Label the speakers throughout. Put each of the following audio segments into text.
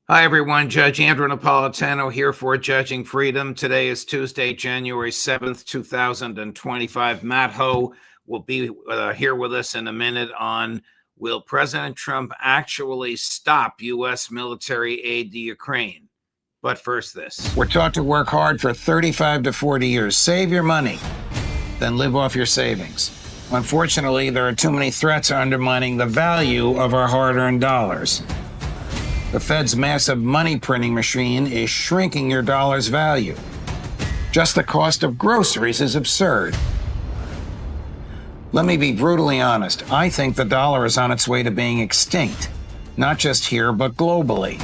Speaker 1: Hi, everyone. Judge Andrew Napolitano here for Judging Freedom. Today is Tuesday, January 7th, 2025. Matt Ho will be here with us in a minute on will President Trump actually stop U.S. military aid to Ukraine? But first, this. We're taught to work hard for 35 to 40 years. Save your money, then live off your savings. Unfortunately, there are too many threats undermining the value of our hard-earned dollars. The Fed's massive money printing machine is shrinking your dollar's value. Just the cost of groceries is absurd. Let me be brutally honest. I think the dollar is on its way to being extinct, not just here, but globally.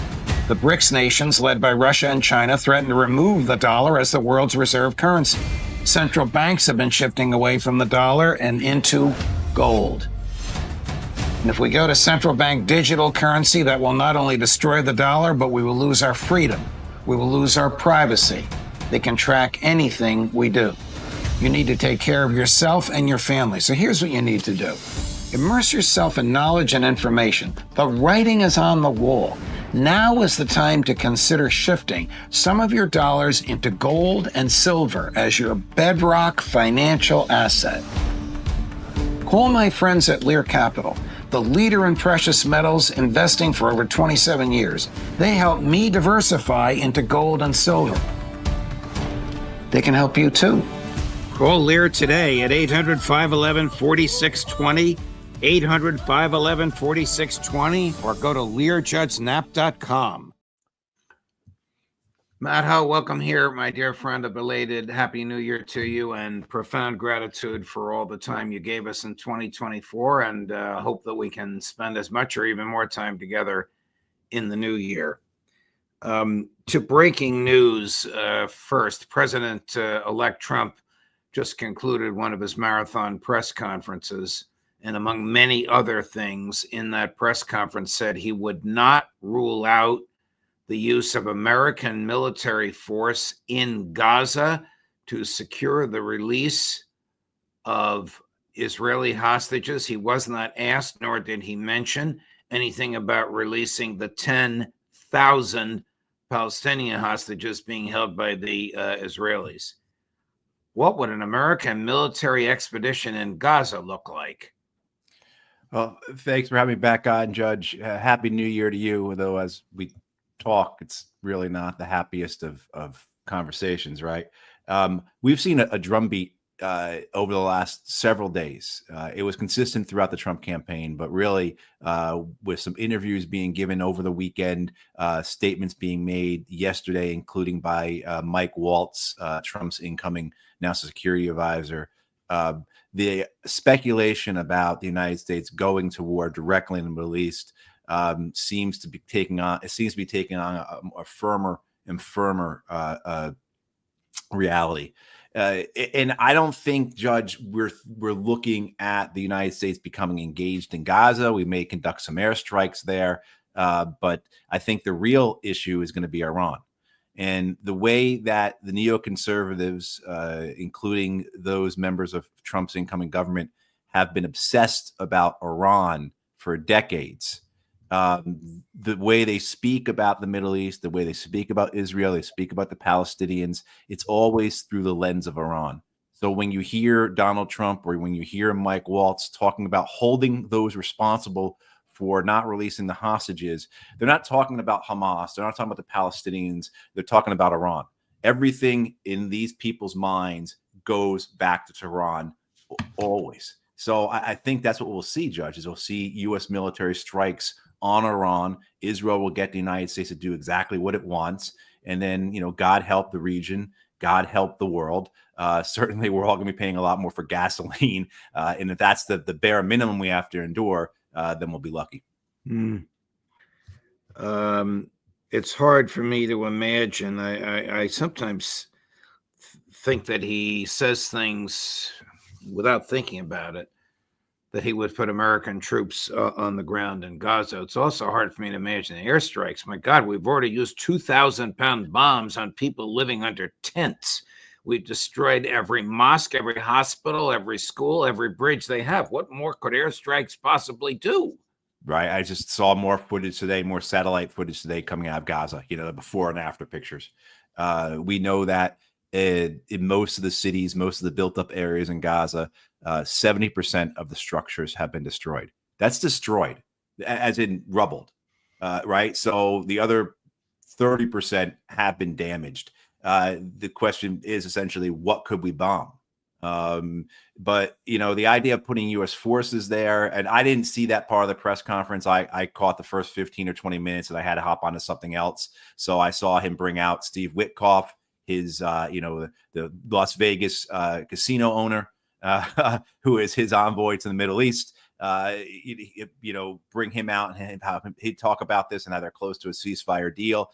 Speaker 1: The BRICS nations, led by Russia and China, threaten to remove the dollar as the world's reserve currency. Central banks have been shifting away from the dollar and into gold. And if we go to central bank digital currency, that will not only destroy the dollar, but we will lose our freedom. We will lose our privacy. They can track anything we do. You need to take care of yourself and your family. So here's what you need to do. Immerse yourself in knowledge and information. The writing is on the wall. Now is the time to consider shifting some of your dollars into gold and silver as your bedrock financial asset. Call my friends at Lear Capital, the leader in precious metals, investing for over 27 years. They helped me diversify into gold and silver. They can help you too. Call Lear today at 800-511-4620, 800-511-4620, or go to LearJudgeNap.com. Matt Ho, welcome here, my dear friend. A belated Happy New Year to you and profound gratitude for all the time you gave us in 2024, and hope that we can spend as much or even more time together in the new year. To breaking news first, President-elect Trump just concluded one of his marathon press conferences, and among many other things in that press conference said he would not rule out the use of American military force in Gaza to secure the release of Israeli hostages. He was not asked, nor did he mention anything about releasing the 10,000 Palestinian hostages being held by the Israelis. What would an American military expedition in Gaza look like?
Speaker 2: Well, thanks for having me back on, Judge. Happy New Year to you, though as we talk, it's really not the happiest of conversations, right? We've seen a drumbeat over the last several days. It was consistent throughout the Trump campaign, but really with some interviews being given over the weekend, statements being made yesterday, including by Mike Waltz, Trump's incoming national security advisor. The speculation about the United States going to war directly in the Middle East seems to be taking on a firmer and firmer reality. And I don't think, Judge, we're looking at the United States becoming engaged in Gaza. We may conduct some airstrikes there, but I think the real issue is going to be Iran. And the way that the neoconservatives, including those members of Trump's incoming government, have been obsessed about Iran for decades. The way they speak about the Middle East, the way they speak about Israel, they speak about the Palestinians, it's always through the lens of Iran. So when you hear Donald Trump or when you hear Mike Waltz talking about holding those responsible for not releasing the hostages, they're not talking about Hamas. They're not talking about the Palestinians. They're talking about Iran. Everything in these people's minds goes back to Tehran always. So I think that's what we'll see, Judge, is we'll see U.S. military strikes on Iran. Israel will get the United States to do exactly what it wants. And then, God help the region. God help the world. Certainly, we're all going to be paying a lot more for gasoline. And if that's the bare minimum we have to endure, then we'll be lucky.
Speaker 1: It's hard for me to imagine. I sometimes think that he says things without thinking about it, that he would put American troops on the ground in Gaza. It's also hard for me to imagine the airstrikes. My God, we've already used 2,000-pound bombs on people living under tents. We've destroyed every mosque, every hospital, every school, every bridge they have. What more could airstrikes possibly do?
Speaker 2: right? I just saw more footage today, more satellite footage today coming out of Gaza, the before and after pictures. We know that in most of the cities, most of the built up areas in Gaza, 70% of the structures have been destroyed. That's destroyed, as in rubbled, right? So the other 30% have been damaged. The question is essentially, what could we bomb? But the idea of putting U.S. forces there, and I didn't see that part of the press conference. I caught the first 15 or 20 minutes, and I had to hop onto something else. So I saw him bring out Steve Witkoff, his the Las Vegas casino owner, who is his envoy to the Middle East. Bring him out and he'd talk about this and how they're close to a ceasefire deal.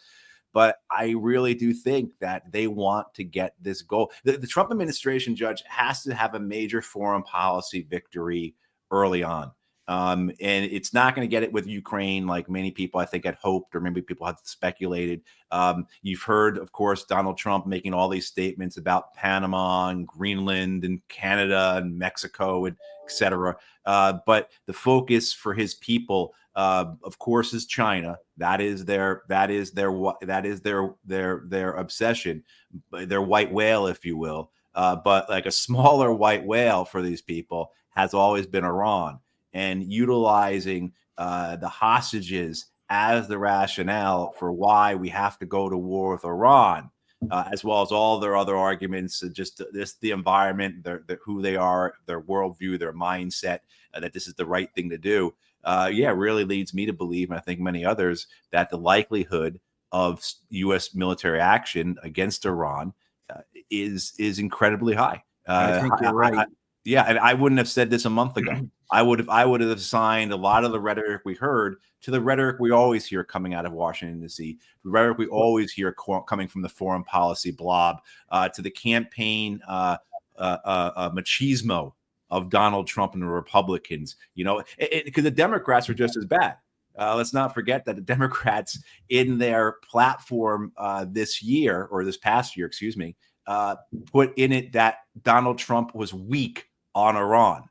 Speaker 2: But I really do think that they want to get this goal. The Trump administration, Judge, has to have a major foreign policy victory early on. And it's not going to get it with Ukraine like many people, I think, had hoped, or maybe people had speculated. You've heard, of course, Donald Trump making all these statements about Panama and Greenland and Canada and Mexico and et cetera. But the focus for his people, of course, is China. That is their obsession, their white whale, if you will. But like a smaller white whale for these people has always been Iran, and utilizing the hostages as the rationale for why we have to go to war with Iran, as well as all their other arguments, just the environment, who they are, their worldview, their mindset, that this is the right thing to do. Really leads me to believe, and I think many others, that the likelihood of U.S. military action against Iran is incredibly high.
Speaker 1: I think you're right.
Speaker 2: And I wouldn't have said this a month ago. I would have assigned a lot of the rhetoric we heard to the rhetoric we always hear coming out of Washington, D.C., the rhetoric we always hear coming from the foreign policy blob, to the campaign machismo of Donald Trump and the Republicans, because the Democrats are just as bad. Let's not forget that the Democrats, in their platform this past year, put in it that Donald Trump was weak on Iran.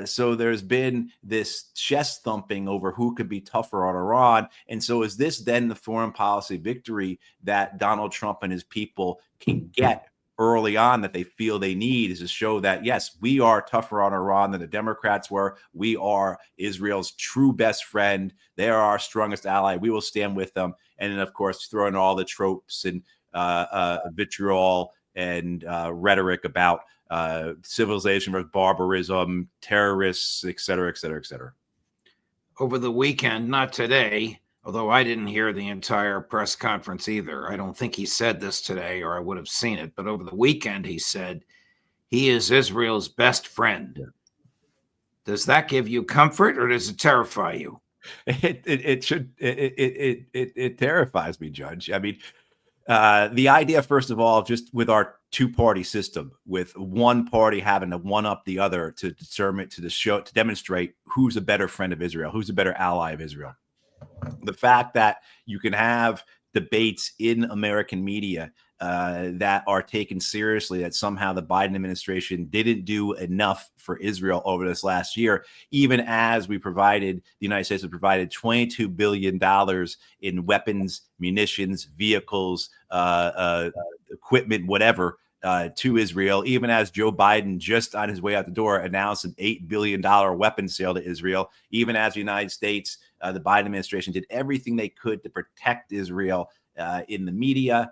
Speaker 2: So there's been this chest thumping over who could be tougher on Iran. And so is this then the foreign policy victory that Donald Trump and his people can get early on, that they feel they need, is to show that, yes, we are tougher on Iran than the Democrats were. We are Israel's true best friend. They are our strongest ally. We will stand with them. And then, of course, throw in all the tropes and vitriol and rhetoric about civilization versus barbarism, terrorists, et cetera, et cetera, et cetera.
Speaker 1: Over the weekend, not today, although I didn't hear the entire press conference either. I don't think he said this today, or I would have seen it. But over the weekend, he said he is Israel's best friend. Yeah. Does that give you comfort, or does it terrify you?
Speaker 2: It terrifies me, Judge. I mean, the idea, first of all, just with our two-party system, with one party having to one-up the other to demonstrate who's a better friend of Israel, who's a better ally of Israel. The fact that you can have debates in American media that are taken seriously, that somehow the Biden administration didn't do enough for Israel over this last year, even as the United States has provided $22 billion in weapons, munitions, vehicles, equipment, whatever, to Israel, even as Joe Biden, just on his way out the door, announced an $8 billion weapons sale to Israel, even as the United States, the Biden administration did everything they could to protect Israel in the media,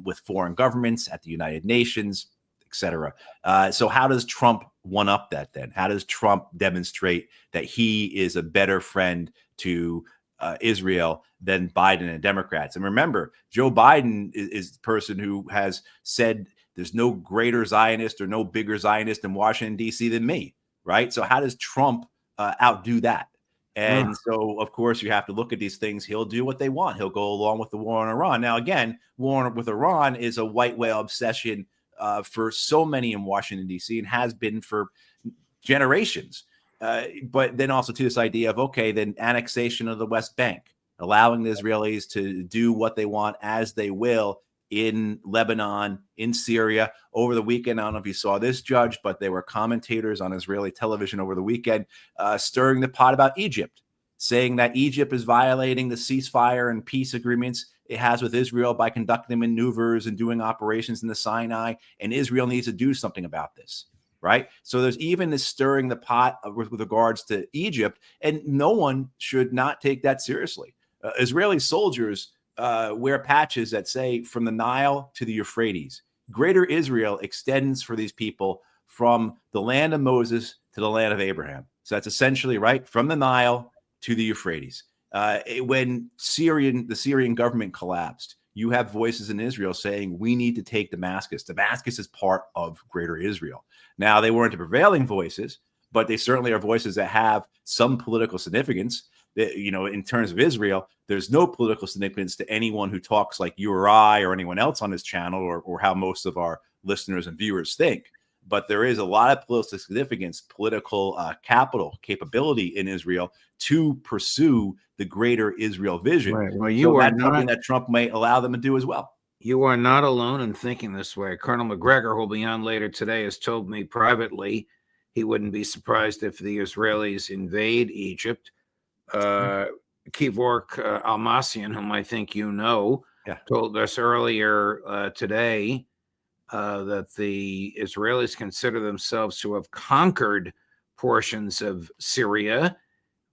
Speaker 2: with foreign governments, at the United Nations, et cetera. So how does Trump one up that then? How does Trump demonstrate that he is a better friend to Israel than Biden and Democrats? And remember, Joe Biden is the person who has said there's no greater Zionist or no bigger Zionist in Washington, D.C. than me, right? So how does Trump outdo that? And so, of course, you have to look at these things. He'll do what they want. He'll go along with the war on Iran. Now, again, war with Iran is a white whale obsession for so many in Washington, D.C., and has been for generations. But then also to this idea of, okay, then annexation of the West Bank, allowing the Israelis to do what they want as they will in Lebanon, in Syria. Over the weekend, I don't know if you saw this, Judge, but there were commentators on Israeli television over the weekend stirring the pot about Egypt, saying that Egypt is violating the ceasefire and peace agreements it has with Israel by conducting maneuvers and doing operations in the Sinai, and Israel needs to do something about this, right? So there's even this stirring the pot with regards to Egypt, and no one should not take that seriously. Israeli soldiers wear patches that say from the Nile to the Euphrates. Greater Israel extends for these people from the land of Moses to the land of Abraham. So that's essentially right from the Nile to the Euphrates. When the Syrian government collapsed, you have voices in Israel saying we need to take Damascus. Damascus is part of Greater Israel. Now, they weren't the prevailing voices, but they certainly are voices that have some political significance. In terms of Israel, there's no political significance to anyone who talks like you or I or anyone else on this channel, or how most of our listeners and viewers think. But there is a lot of political significance, political capital capability in Israel to pursue the greater Israel vision.
Speaker 1: Right. Well,
Speaker 2: that's something that Trump may allow them to do as well.
Speaker 1: You are not alone in thinking this way. Colonel McGregor, who will be on later today, has told me privately he wouldn't be surprised if the Israelis invade Egypt. Kevork Almasian, whom I think you know, told us earlier today that the Israelis consider themselves to have conquered portions of Syria,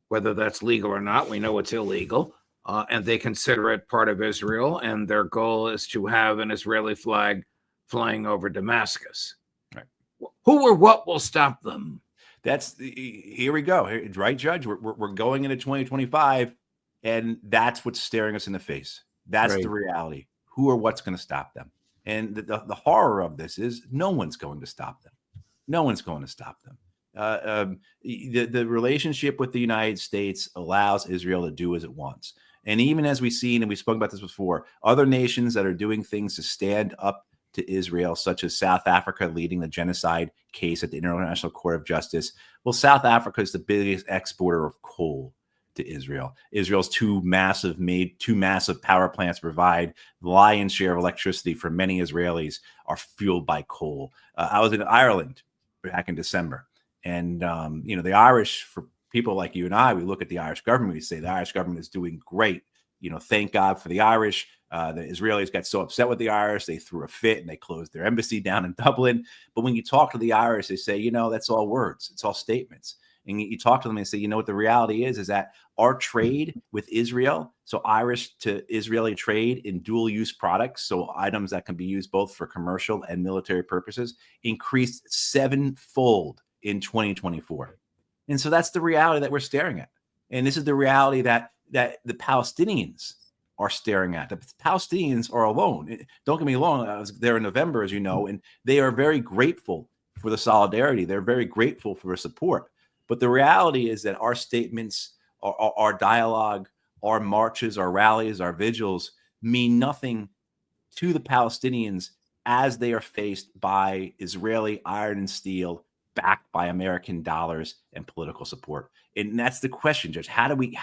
Speaker 1: whether that's legal or not. We know it's illegal, and they consider it part of Israel, and their goal is to have an Israeli flag flying over Damascus.
Speaker 2: Right.
Speaker 1: Who or what will stop them?
Speaker 2: Here we go. Right, Judge? We're going into 2025, and that's what's staring us in the face. That's the reality. Who or what's going to stop them? And the horror of this is no one's going to stop them. No one's going to stop them. The relationship with the United States allows Israel to do as it wants. And even as we've seen, and we spoke about this before, other nations that are doing things to stand up to Israel, such as South Africa leading the genocide case at the International Court of Justice. Well, South Africa is the biggest exporter of coal to Israel. Israel's two massive power plants provide the lion's share of electricity for many Israelis are fueled by coal. I was in Ireland back in December, and the Irish, for people like you and I, we look at the Irish government, we say the Irish government is doing great. Thank God for the Irish. The Israelis got so upset with the Irish, they threw a fit and they closed their embassy down in Dublin. But when you talk to the Irish, they say, that's all words. It's all statements. And you talk to them and say, what the reality is that our trade with Israel, so Irish to Israeli trade in dual use products, so items that can be used both for commercial and military purposes, increased 7-fold in 2024. And so that's the reality that we're staring at. And this is the reality that the Palestinians are staring at. The Palestinians are alone. Don't get me wrong. I was there in November, as you know, and they are very grateful for the solidarity. They're very grateful for the support. But the reality is that our statements, our dialogue, our marches, our rallies, our vigils mean nothing to the Palestinians as they are faced by Israeli iron and steel, backed by American dollars and political support. And that's the question, Judge. How do we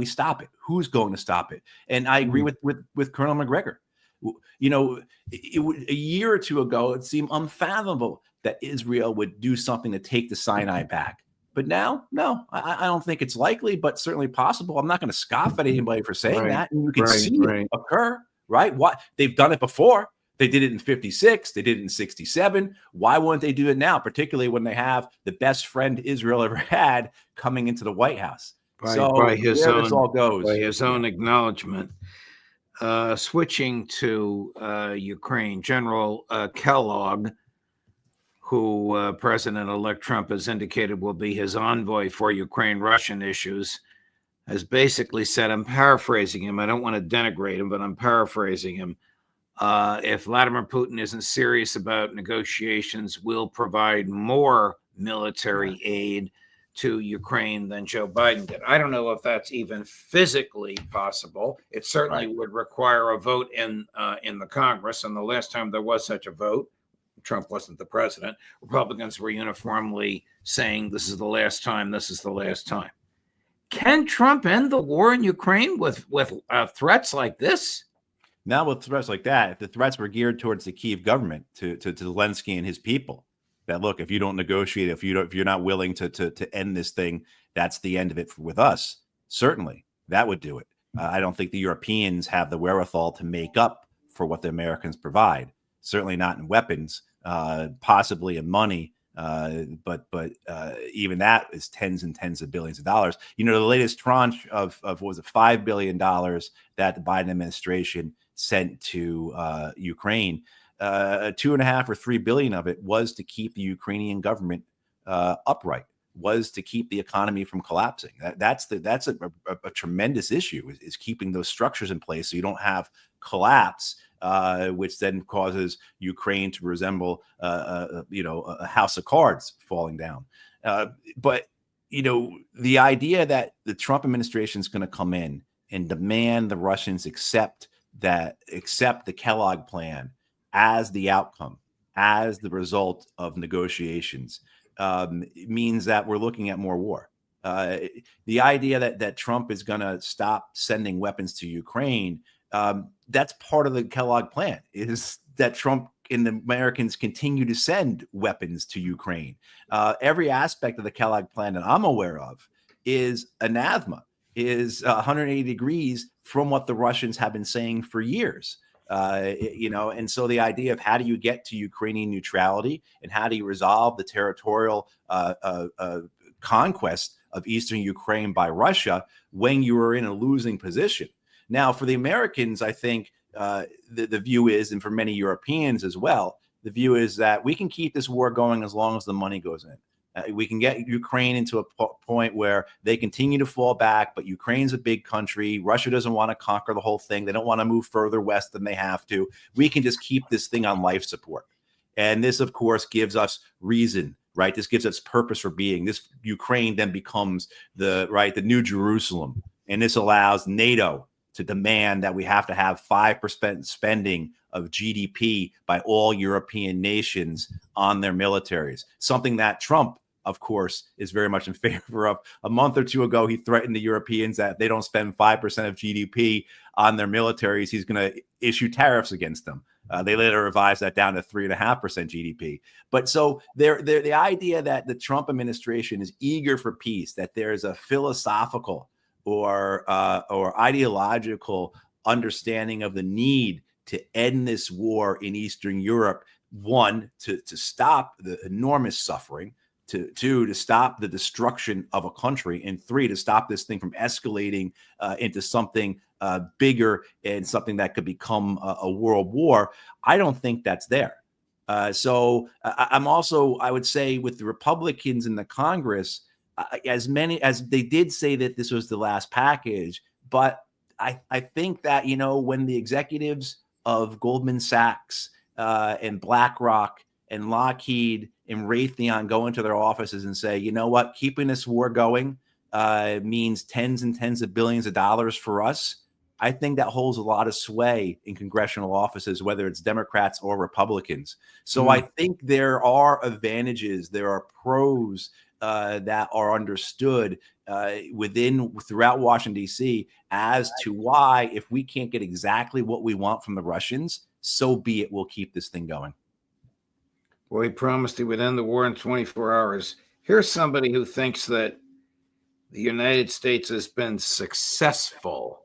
Speaker 2: stop it? Who's going to stop it? And I agree with Colonel McGregor. A year or two ago, it seemed unfathomable that Israel would do something to take the Sinai back. But now, no, I don't think it's likely, but certainly possible. I'm not going to scoff at anybody for saying that. And you can see it occur, right? What they've done it before. They did it in 56. They did it in 67. Why wouldn't they do it now, particularly when they have the best friend Israel ever had coming into the White House?
Speaker 1: By his own acknowledgement. Switching to Ukraine, General Kellogg, who President-elect Trump has indicated will be his envoy for Ukraine-Russian issues, has basically said, I'm paraphrasing him, I don't want to denigrate him, but I'm paraphrasing him, if Vladimir Putin isn't serious about negotiations, we'll provide more military aid to Ukraine than Joe Biden did. I don't know if that's even physically possible. It certainly would require a vote in the Congress. And the last time there was such a vote, Trump wasn't the president, Republicans were uniformly saying, this is the last time, this is the last time. Can Trump end the war in Ukraine with threats like this?
Speaker 2: Now with threats like that, if the threats were geared towards the Kyiv government, to Zelensky and his people, that look, if you don't negotiate, if you're not willing to end this thing, that's the end of it with us. Certainly, that would do it. I don't think the Europeans have the wherewithal to make up for what the Americans provide. Certainly not in weapons, possibly in money. But even that is tens and tens of billions of dollars. You know, the latest tranche of what was it, $5 billion that the Biden administration sent to Ukraine, 2.5 or 3 billion of it was to keep the Ukrainian government upright, was to keep the economy from collapsing. That's a tremendous issue, is keeping those structures in place so you don't have collapse, which then causes Ukraine to resemble, a house of cards falling down. But the idea that the Trump administration is going to come in and demand the Russians accept the Kellogg plan as the outcome, as the result of negotiations, means that we're looking at more war. The idea that Trump is going to stop sending weapons to Ukraine, that's part of the Kellogg plan, is that Trump and the Americans continue to send weapons to Ukraine. Every aspect of the Kellogg plan that I'm aware of is anathema, is 180 degrees from what the Russians have been saying for years. And so the idea of how do you get to Ukrainian neutrality and how do you resolve the territorial conquest of eastern Ukraine by Russia when you are in a losing position. Now, for the Americans, I think the view is, and for many Europeans as well, the view is that we can keep this war going as long as the money goes in. We can get Ukraine into a point where they continue to fall back, but Ukraine's a big country. Russia doesn't want to conquer the whole thing. They don't want to move further west than they have to. We can just keep this thing on life support. And this, of course, gives us reason, right? This gives us purpose for being. This Ukraine then becomes the New Jerusalem. And this allows NATO to demand that we have to have 5% spending of GDP by all European nations on their militaries, something that Trump, of course, is very much in favor of. A month or two ago, he threatened the Europeans that if they don't spend 5% of GDP on their militaries, he's going to issue tariffs against them. They later revised that down to 3.5% GDP. But so the idea that the Trump administration is eager for peace, that there's a philosophical or ideological understanding of the need to end this war in Eastern Europe, one, to stop the enormous suffering, two, to stop the destruction of a country, and three, to stop this thing from escalating into something bigger and something that could become a world war. I don't think that's there. So I'm also, I would say, with the Republicans in the Congress, as many as they did say that this was the last package, but I think that, when the executives of Goldman Sachs and BlackRock and Lockheed and Raytheon go into their offices and say, you know what, keeping this war going means tens and tens of billions of dollars for us, I think that holds a lot of sway in congressional offices, whether it's Democrats or Republicans. So I think there are advantages, there are pros that are understood throughout Washington, D.C. as to why, if we can't get exactly what we want from the Russians, so be it, we'll keep this thing going.
Speaker 1: Well, he promised he would end the war in 24 hours. Here's somebody who thinks that the United States has been successful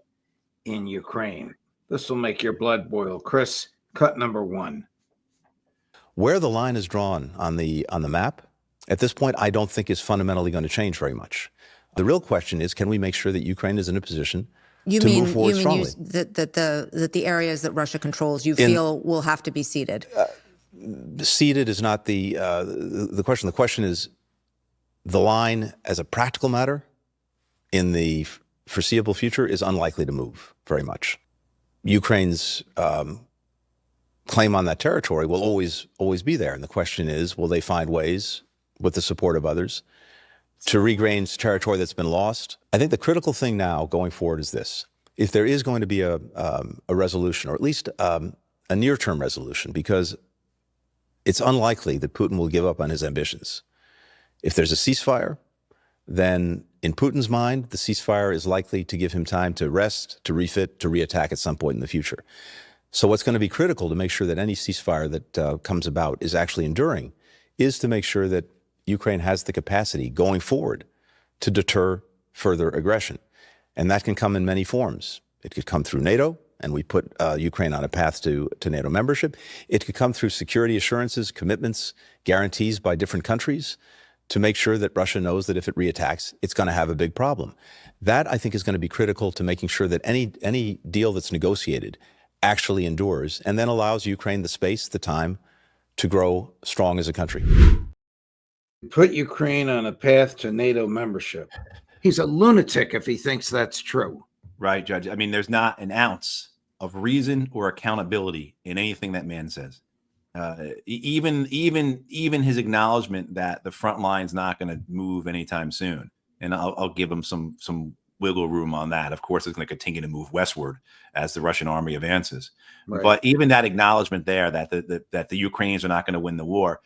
Speaker 1: in Ukraine. This will make your blood boil. Chris, cut number one.
Speaker 3: Where the line is drawn on the map, at this point, I don't think is fundamentally going to change very much. The real question is, can we make sure that Ukraine is in a position to move forward strongly?
Speaker 4: That the areas that Russia controls, you feel will have to be ceded?
Speaker 3: Ceded is not the question. The question is, the line, as a practical matter, in the foreseeable future, is unlikely to move very much. Ukraine's claim on that territory will always be there. And the question is, will they find ways, with the support of others, to regain territory that's been lost? I think the critical thing now going forward is this. If there is going to be a resolution, or at least a near-term resolution, because it's unlikely that Putin will give up on his ambitions. If there's a ceasefire, then In Putin's mind, the ceasefire is likely to give him time to rest, to refit, to reattack at some point in the future. So what's going to be critical to make sure that any ceasefire that comes about is actually enduring is to make sure that Ukraine has the capacity going forward to deter further aggression. And that can come in many forms. It could come through NATO, and we put Ukraine on a path to NATO membership. It could come through security assurances, commitments, guarantees by different countries to make sure that Russia knows that if it reattacks, it's going to have a big problem. That, I think, is going to be critical to making sure that any deal that's negotiated actually endures and then allows Ukraine the space, the time to grow strong as a country.
Speaker 1: Put Ukraine on a path to NATO membership. He's a lunatic if he thinks that's true.
Speaker 2: Right, Judge. I mean, there's not an ounce of reason or accountability in anything that man says. Even his acknowledgement that the front line's not going to move anytime soon, and I'll give him some wiggle room on that. Of course, it's going to continue to move westward as the Russian army advances. Right. But even that acknowledgement there that the Ukrainians are not going to win the war.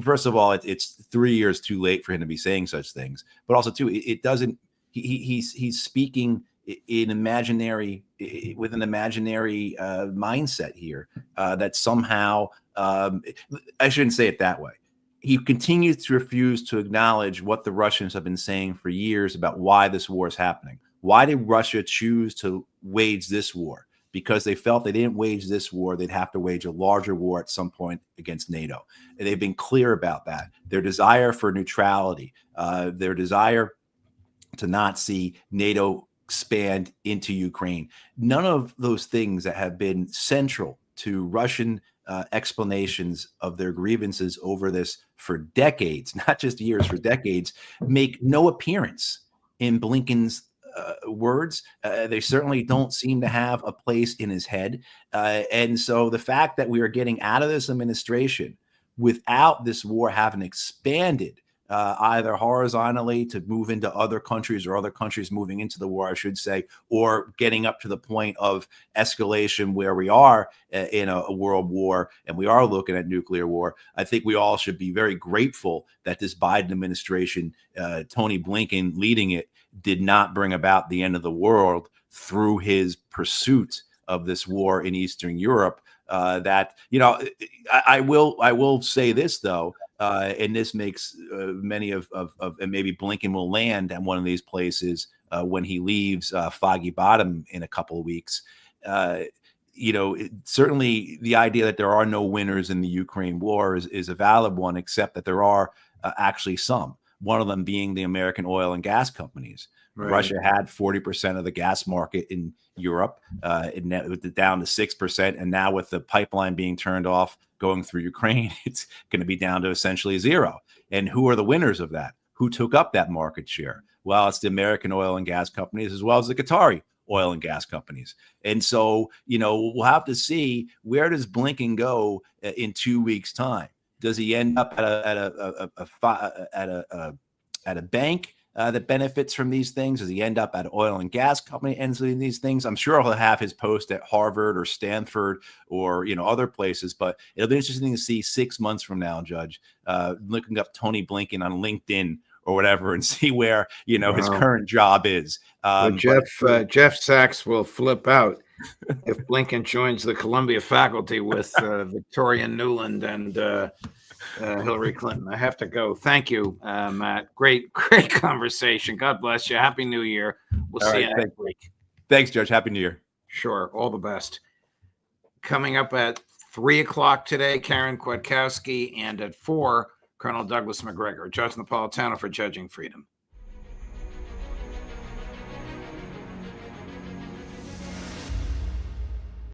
Speaker 2: First of all, it's 3 years too late for him to be saying such things. But also, too, it doesn't. He's speaking with an imaginary mindset here that somehow I shouldn't say it that way. He continues to refuse to acknowledge what the Russians have been saying for years about why this war is happening. Why did Russia choose to wage this war? Because they felt they didn't wage this war, they'd have to wage a larger war at some point against NATO. And they've been clear about that. Their desire for neutrality, their desire to not see NATO expand into Ukraine. None of those things that have been central to Russian explanations of their grievances over this for decades, not just years, for decades, make no appearance in Blinken's words. They certainly don't seem to have a place in his head. And so the fact that we are getting out of this administration without this war having expanded either horizontally to move into other countries or other countries moving into the war, I should say, or getting up to the point of escalation where we are in a world war and we are looking at nuclear war. I think we all should be very grateful that this Biden administration, Tony Blinken leading it, did not bring about the end of the world through his pursuit of this war in Eastern Europe. That, you know, I will say this, though, and this makes many of and maybe Blinken will land at one of these places when he leaves Foggy Bottom in a couple of weeks. You know, certainly the idea that there are no winners in the Ukraine war is a valid one, except that there are actually some. One of them being the American oil and gas companies. Right. Russia had 40% of the gas market in Europe, down to 6%. And now with the pipeline being turned off going through Ukraine, it's going to be down to essentially zero. And who are the winners of that? Who took up that market share? Well, it's the American oil and gas companies as well as the Qatari oil and gas companies. And so, you know, we'll have to see, where does Blinken go in 2 weeks' time? Does he end up at a bank that benefits from these things? Does he end up at an oil and gas company ends in these things? I'm sure he'll have his post at Harvard or Stanford or, you know, other places, but it'll be interesting to see 6 months from now, Judge, looking up Tony Blinken on LinkedIn or whatever and see where, you know, his current job is.
Speaker 1: Jeff Sachs will flip out if Blinken joins the Columbia faculty with Victoria Nuland and Hillary Clinton. I have to go. Thank you, Matt. Great conversation. God bless you. Happy New Year. We'll see you next week.
Speaker 2: Thanks, Judge. Happy New Year.
Speaker 1: Sure. All the best. Coming up at 3 o'clock today, Karen Kwiatkowski, and at 4, Colonel Douglas McGregor, Judge Napolitano for Judging Freedom.